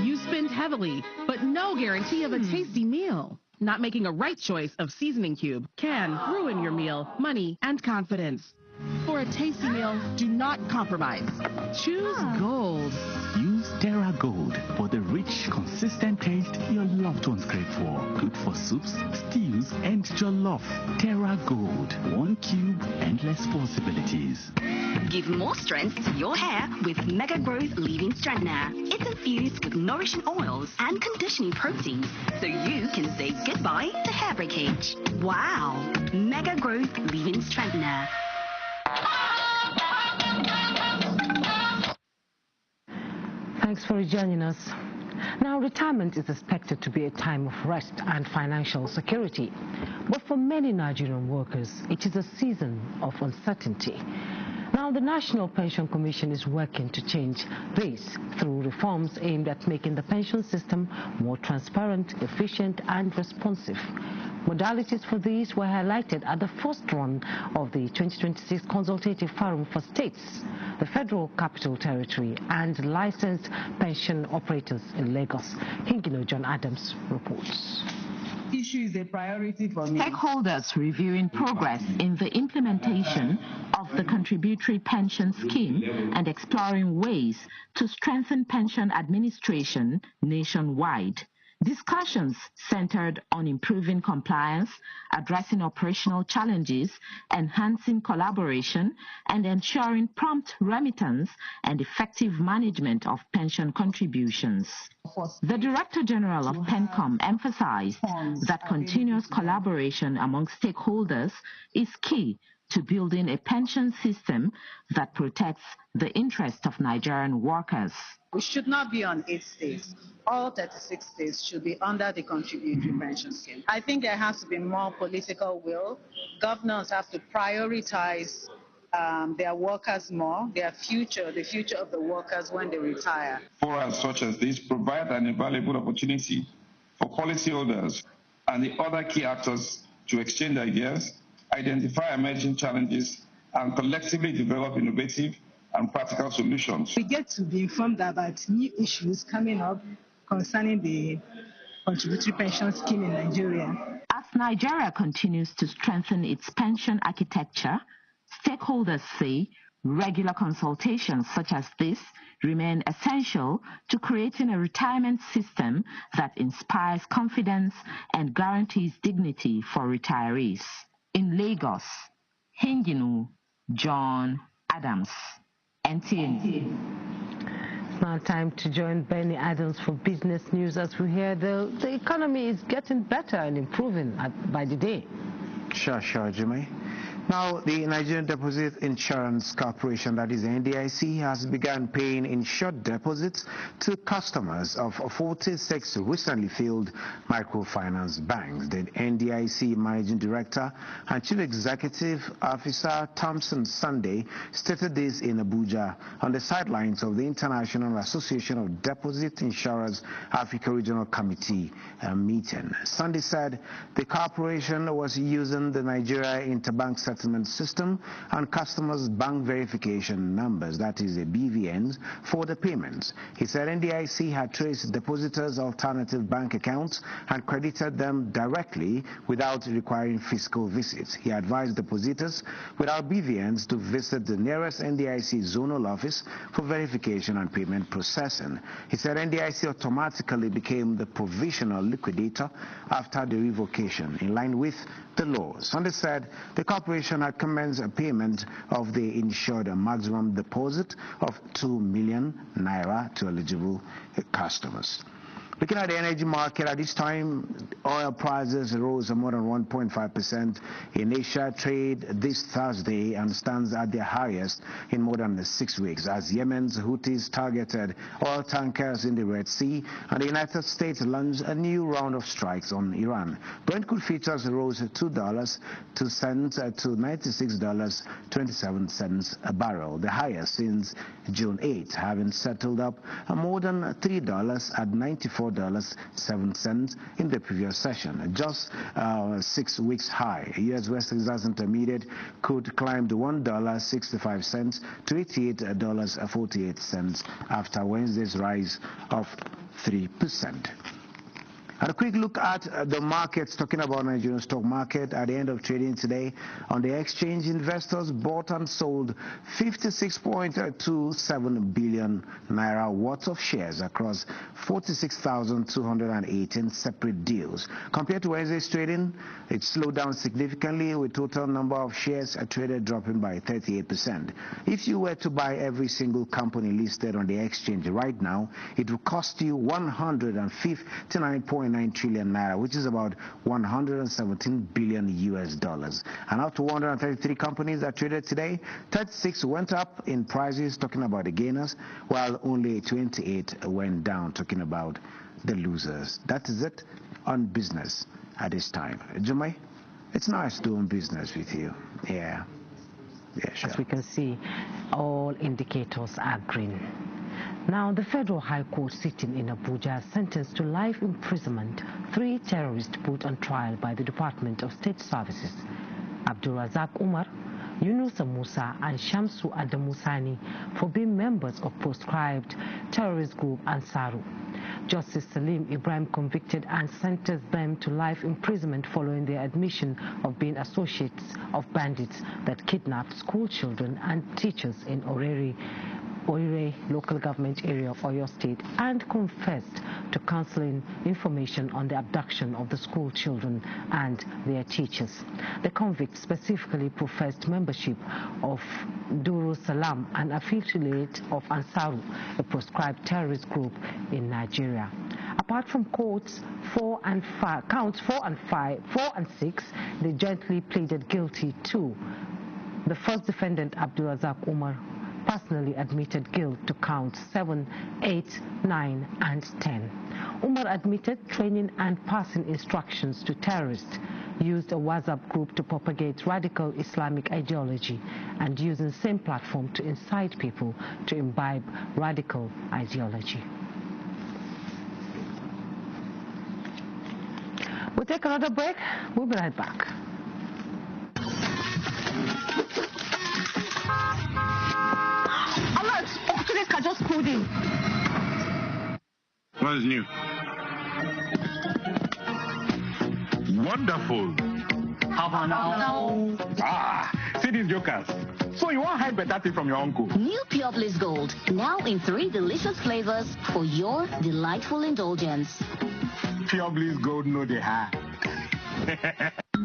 You spend heavily, but no guarantee of a tasty meal. Not making a right choice of seasoning cube can ruin your meal, money, and confidence. For a tasty meal, do not compromise. Choose Gold. Use Terra Gold for the rich, consistent taste your loved ones crave for. Good for soups, stews, and jollof. Terra Gold. One cube, endless possibilities. Give more strength to your hair with Mega Growth Leave-In Strengthener. It's infused with nourishing oils and conditioning proteins, so you can say goodbye to hair breakage. Wow! Mega Growth Leave-In Strengthener. Thanks for joining us. Now, retirement is expected to be a time of rest and financial security. But for many Nigerian workers, it is a season of uncertainty. Now, the National Pension Commission is working to change this through reforms aimed at making the pension system more transparent, efficient, and responsive. Modalities for these were highlighted at the first run of the 2026 Consultative Forum for States, the Federal Capital Territory, and licensed pension operators in Lagos. Hingino John Adams reports. Issue is a priority for me. Stakeholders reviewing progress in the implementation of the contributory pension scheme and exploring ways to strengthen pension administration nationwide. Discussions centered on improving compliance, addressing operational challenges, enhancing collaboration, and ensuring prompt remittance and effective management of pension contributions. The Director General of PENCOM emphasized that continuous collaboration among stakeholders is key to building a pension system that protects the interests of Nigerian workers. We should not be on 8 states. All 36 states should be under the contributory pension scheme. I think there has to be more political will. Governors have to prioritize their workers more, their future, the future of the workers when they retire. Forums such as this provide an invaluable opportunity for policyholders and the other key actors to exchange ideas, identify emerging challenges, and collectively develop innovative and practical solutions. We get to be informed about new issues coming up concerning the contributory pension scheme in Nigeria. As Nigeria continues to strengthen its pension architecture, stakeholders say regular consultations such as this remain essential to creating a retirement system that inspires confidence and guarantees dignity for retirees. In Lagos, Hingino John Adams, NTA. It's now time to join Benny Adams for business news as we hear the economy is getting better and improving by the day. Sure, Jimmy. Now, the Nigerian Deposit Insurance Corporation, that is NDIC, has begun paying insured deposits to customers of 46 recently failed microfinance banks. The NDIC Managing Director and Chief Executive Officer Thompson Sunday stated this in Abuja on the sidelines of the International Association of Deposit Insurers Africa Regional Committee meeting. Sunday said the corporation was using the Nigeria Interbank Settlement System and customers' bank verification numbers, that is the BVNs, for the payments. He said NDIC had traced depositors' alternative bank accounts and credited them directly without requiring physical visits. He advised depositors without BVNs to visit the nearest NDIC zonal office for verification and payment processing. He said NDIC automatically became the provisional liquidator after the revocation, in line with the law. Sunday said the corporation had commenced a payment of the insured maximum deposit of 2 million naira to eligible customers. Looking at the energy market at this time, oil prices rose more than 1.5% in Asia trade this Thursday and stands at their highest in more than 6 weeks as Yemen's Houthis targeted oil tankers in the Red Sea and the United States launched a new round of strikes on Iran. Brent crude futures rose $2.02 to $96.27 a barrel, the highest since June 8, having settled up more than $3 at $94.07 in the previous session, just 6 weeks high. U.S. West Texas Intermediate could climb to $1.65 to $88.48 after Wednesday's rise of 3%. And a quick look at the markets, talking about Nigerian stock market. At the end of trading today on the exchange, investors bought and sold 56.27 billion naira worth of shares across 46,218 separate deals. Compared to Wednesday's trading, it slowed down significantly with total number of shares traded dropping by 38%. If you were to buy every single company listed on the exchange right now, it would cost you 159.9 trillion naira, which is about 117 billion US dollars. And out of 133 companies that traded today, 36 went up in prices, talking about the gainers, while only 28 went down, talking about the losers. That is it on business at this time. Jumai, it's nice doing business with you. Yeah, sure. As we can see, all indicators are green. Now, the Federal High Court sitting in Abuja sentenced to life imprisonment 3 terrorists put on trial by the Department of State Services. Abdulrazak Umar, Yunusa Musa and Shamsu Adamusani for being members of proscribed terrorist group Ansaru. Justice Salim Ibrahim convicted and sentenced them to life imprisonment following their admission of being associates of bandits that kidnapped school children and teachers in Oire local government area of Oyo State and confessed to counseling information on the abduction of the school children and their teachers. The convicts specifically professed membership of Duru Salam, an affiliate of Ansaru, a proscribed terrorist group in Nigeria. Apart from counts 4 and 6, they jointly pleaded guilty to. The first defendant, Abdulrazak Umar, personally admitted guilt to counts 7, 8, 9, and 10. Umar admitted training and passing instructions to terrorists, used a WhatsApp group to propagate radical Islamic ideology, and using the same platform to incite people to imbibe radical ideology. We'll take another break. We'll be right back. I just pulled in. What is new? Wonderful. How about now? See these jokers. So you want hide better thing from your uncle? New Pure Bliss Gold, now in 3 delicious flavors for your delightful indulgence. Pure Bliss Gold, no they have.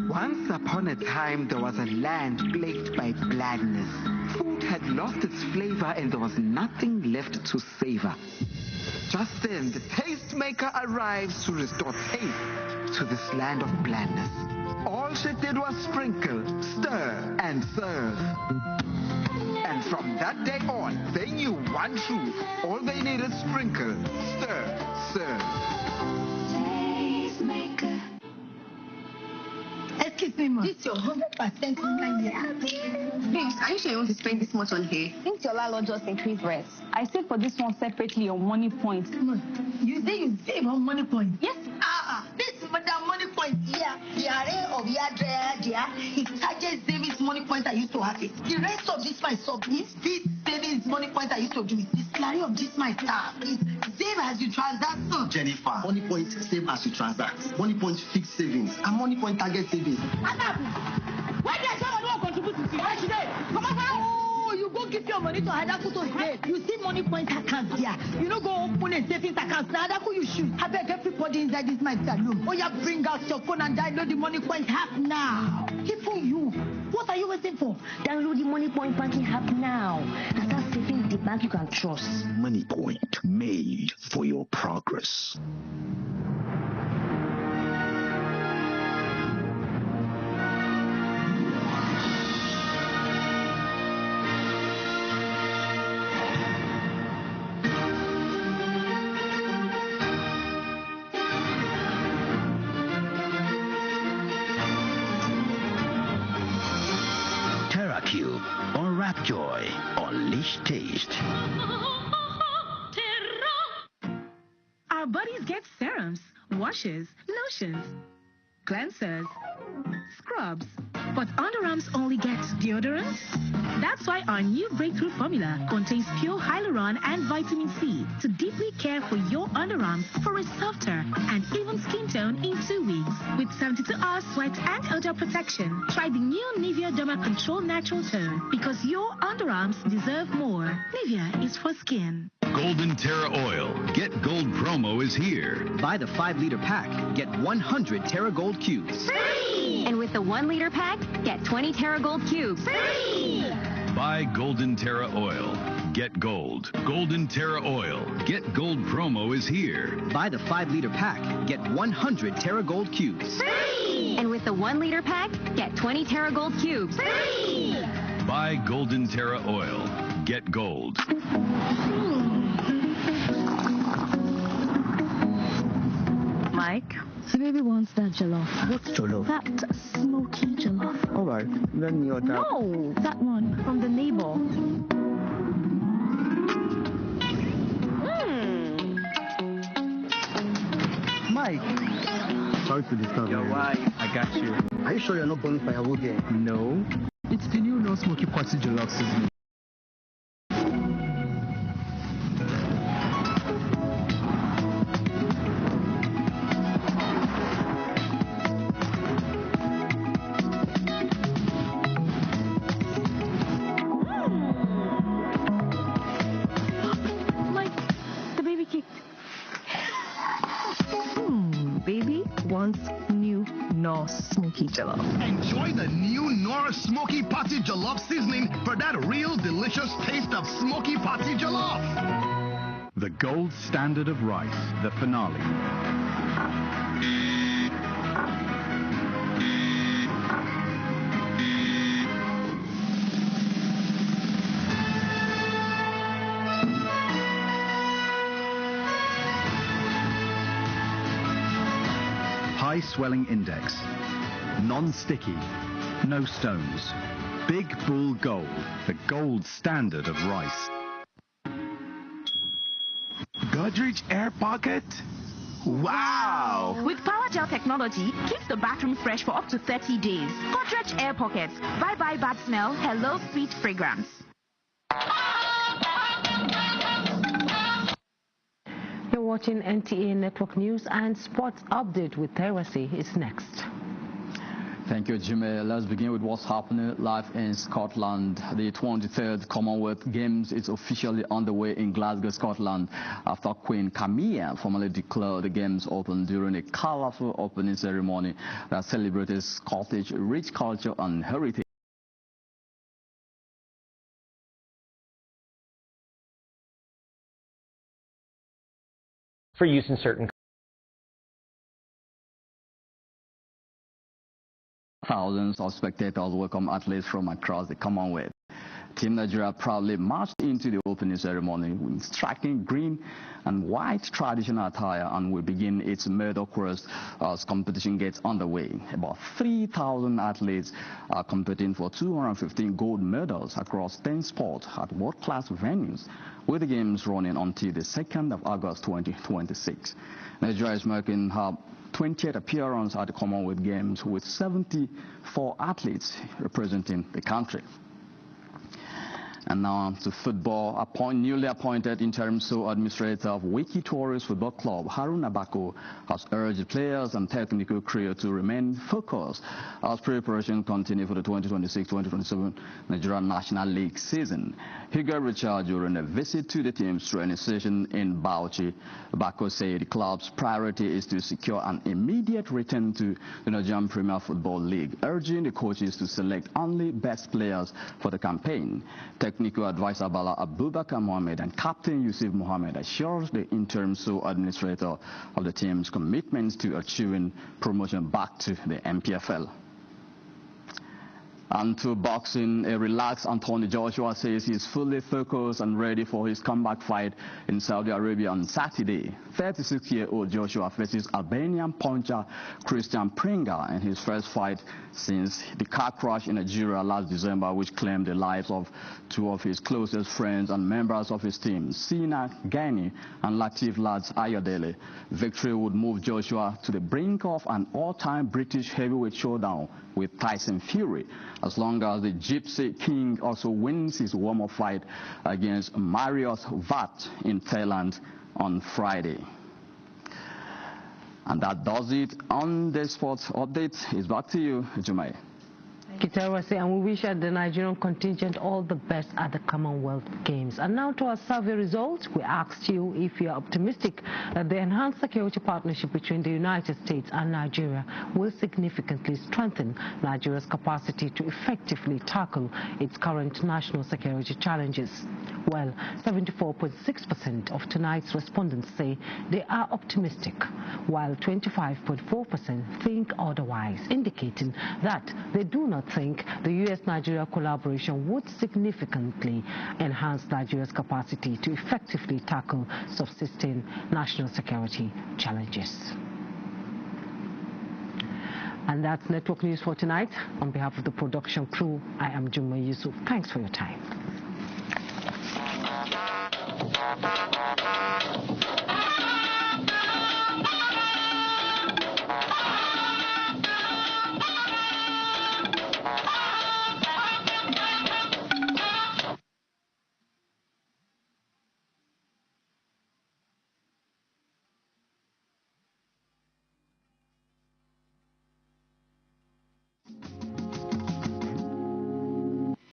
Once upon a time, there was a land plagued by blandness. Food had lost its flavor and there was nothing left to savor. Just then, the tastemaker arrives to restore taste to this land of blandness. All she did was sprinkle, stir, and serve. And from that day on, they knew one truth. All they needed: sprinkle, stir, serve. Tastemaker. Excuse me, ma. This your 100% Nigeria. Babes, are you sure you want to spend this much on hair? Since your landlord just increased rent, I saved for this one separately on Money Point. You say you save on Money Point? Yes. This Madam Money Point here, the array of Yadrea, it charges savings Money Point I used to have it. The rest of this my sub is this savings Money Point I used to do it. The salary of this my staff is save as you transact. Jennifer, Money Point save as you transact. Money Point fixed savings and Money Point target savings. Why did someone want to contribute to it? Why should they? Come on, oh, you go give keep your money to Adaku today. You see money point account here. You know go open a savings account. Now Adaku you should. I beg everybody inside this my salon. Oh yeah, bring out your phone and download the money point app now. Even you. What are you waiting for? Download the Money Point banking app now and start saving the bank you can trust. Money Point, made for your progress. Cube, unwrap joy, unleash taste. Our bodies get serums, washes, lotions, cleansers, scrubs. But underarms only get deodorant? That's why our new breakthrough formula contains pure hyaluron and vitamin C to deeply care for your underarms for a softer and even skin tone in 2 weeks. With 72-hour sweat and odor protection, try the new Nivea Derma Control Natural Tone because your underarms deserve more. Nivea is for skin. Golden Terra Oil. Get Gold promo is here. Buy the 5-liter pack, get 100 Terra Gold cubes. Free! And with the 1-liter pack, get 20 Terra Gold cubes. Free! Buy Golden Terra Oil. Get Gold. Golden Terra Oil. Get Gold promo is here. Buy the 5-liter pack, get 100 Terra Gold cubes. Free! And with the 1-liter pack, get 20 Terra Gold cubes. Free! Buy Golden Terra Oil. Get Gold. Mike, the baby wants that jollof. What's jollof? That smoky jollof. All right, then you're that. No, that one from the neighbor. Mike. Sorry to disturb you. Why? I got you. Are you sure you're not burning firewood here? No. It's the new no smoky party jollof seasoning. Baby wants new Knorr Smoky Jollof. Enjoy the new Knorr Smoky Party Jollof seasoning for that real delicious taste of Smoky Party Jollof. The gold standard of rice, the finale. High swelling index, non-sticky, no stones. Big Bull Gold, the gold standard of rice. Godrej Air Pocket? Wow! With Power Gel technology, keeps the bathroom fresh for up to 30 days. Godrej Air Pocket. Bye-bye bad smell. Hello sweet fragrance. You're watching NTA Network News, and Sports Update with Terasi is next. Thank you, Jimmy. Let's begin with what's happening live in Scotland. The 23rd Commonwealth Games is officially underway in Glasgow, Scotland, after Queen Camilla formally declared the Games open during a colourful opening ceremony that celebrated Scottish rich culture and heritage. For use in certain Thousands of spectators welcome athletes from across the Commonwealth. Team Nigeria proudly marched into the opening ceremony with striking green and white traditional attire and will begin its medal quest as competition gets underway. About 3,000 athletes are competing for 215 gold medals across 10 sports at world-class venues, with the games running until the 2nd of August 2026. Nigeria is making her 20th appearance at the Commonwealth Games with 74 athletes representing the country. And now to football. Newly appointed interim sole administrator of Wiki Tourist Football Club, Haruna Bako, has urged players and technical crew to remain focused as preparation continues for the 2026-2027 Nigerian National League season. He got recharged during a visit to the team's training session in Bauchi. Bako said the club's priority is to secure an immediate return to the Nigerian Premier Football League, urging the coaches to select only best players for the campaign. Technical advisor Bala Abubakar Mohamed and Captain Yusuf Mohamed assures the interim sole administrator of the team's commitments to achieving promotion back to the MPFL. And to boxing, a relaxed Anthony Joshua says he is fully focused and ready for his comeback fight in Saudi Arabia on Saturday. 36-year-old Joshua faces Albanian puncher Christian Pringa in his first fight since the car crash in Nigeria last December, which claimed the lives of two of his closest friends and members of his team, Sina Gani and Latif Lads Ayodele. Victory would move Joshua to the brink of an all-time British heavyweight showdown with Tyson Fury, as long as the Gypsy King also wins his warm-up fight against Marius Vat in Thailand on Friday. And that does it on the sports update. It's back to you, Jumai. And we wish the Nigerian contingent all the best at the Commonwealth Games. And now to our survey results. We asked you if you are optimistic that the enhanced security partnership between the United States and Nigeria will significantly strengthen Nigeria's capacity to effectively tackle its current national security challenges. Well, 74.6% of tonight's respondents say they are optimistic, while 25.4% think otherwise, indicating that they do not think the U.S.-Nigeria collaboration would significantly enhance Nigeria's capacity to effectively tackle subsisting national security challenges. And that's Network News for tonight. On behalf of the production crew, I am Juma Yusuf. Thanks for your time.